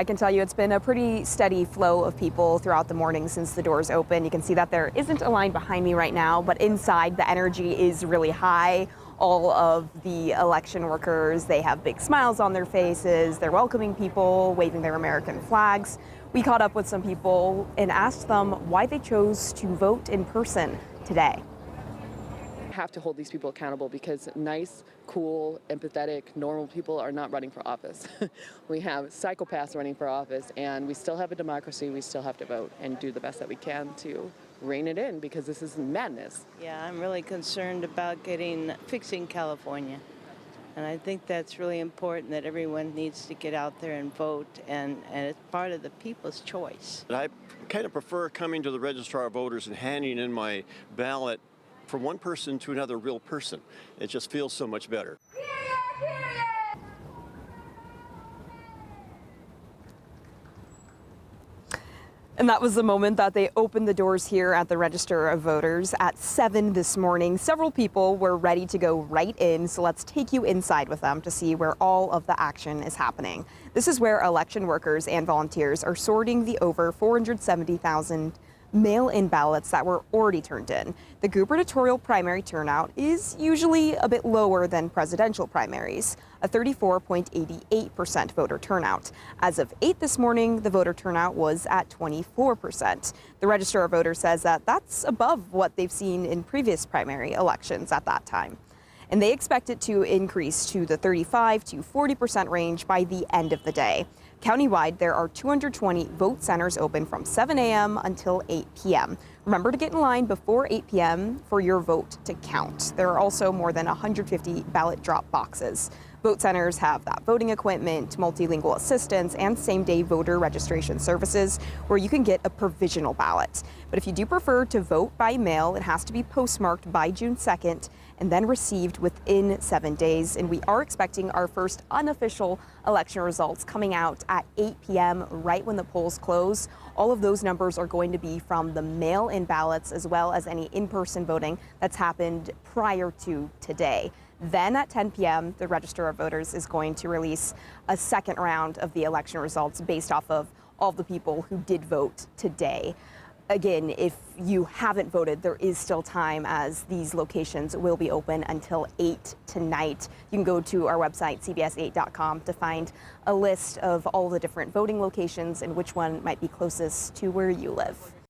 I can tell you it's been a pretty steady flow of people throughout the morning since the doors open. You can see that there isn't a line behind me right now, but inside the energy is really high. All of the election workers, they have big smiles on their faces. They're welcoming people, waving their American flags. We caught up with some people and asked them why they chose to vote in person today. Have to hold these people accountable because nice, cool, empathetic, normal people are not running for office. We have psychopaths running for office, and we still have a democracy. We still have to vote and do the best that we can to rein it in because this is madness. Yeah, I'm really concerned about fixing California. And I think that's really important that everyone needs to get out there and vote, and it's part of the people's choice. I kind of prefer coming to the registrar of voters and handing in my ballot from one person to another real person. It just feels so much better. And that was the moment that they opened the doors here at the Register of Voters at 7 this morning. Several people were ready to go right in, so let's take you inside with them to see where all of the action is happening. This is where election workers and volunteers are sorting the over 470,000 mail-in ballots that were already turned in. The gubernatorial primary turnout is usually a bit lower than presidential primaries, a 34.88% voter turnout. As of 8 this morning, the voter turnout was at 24%. The Register of Voters says that that's above what they've seen in previous primary elections at that time. And they expect it to increase to the 35 to 40% range by the end of the day. Countywide, there are 220 vote centers open from 7 a.m. until 8 p.m. Remember to get in line before 8 p.m. for your vote to count. There are also more than 150 ballot drop boxes. Vote centers have that voting equipment, multilingual assistance, and same-day voter registration services where you can get a provisional ballot. But if you do prefer to vote by mail, it has to be postmarked by June 2nd and then received within 7 days. And we are expecting our first unofficial election results coming out at 8 p.m. right when the polls close. All of those numbers are going to be from the mail-in ballots as well as any in-person voting that's happened prior to today. Then at 10 p.m., the Register of Voters is going to release a second round of the election results based off of all the people who did vote today. Again, if you haven't voted, there is still time as these locations will be open until 8 tonight. You can go to our website, cbs8.com, to find a list of all the different voting locations and which one might be closest to where you live.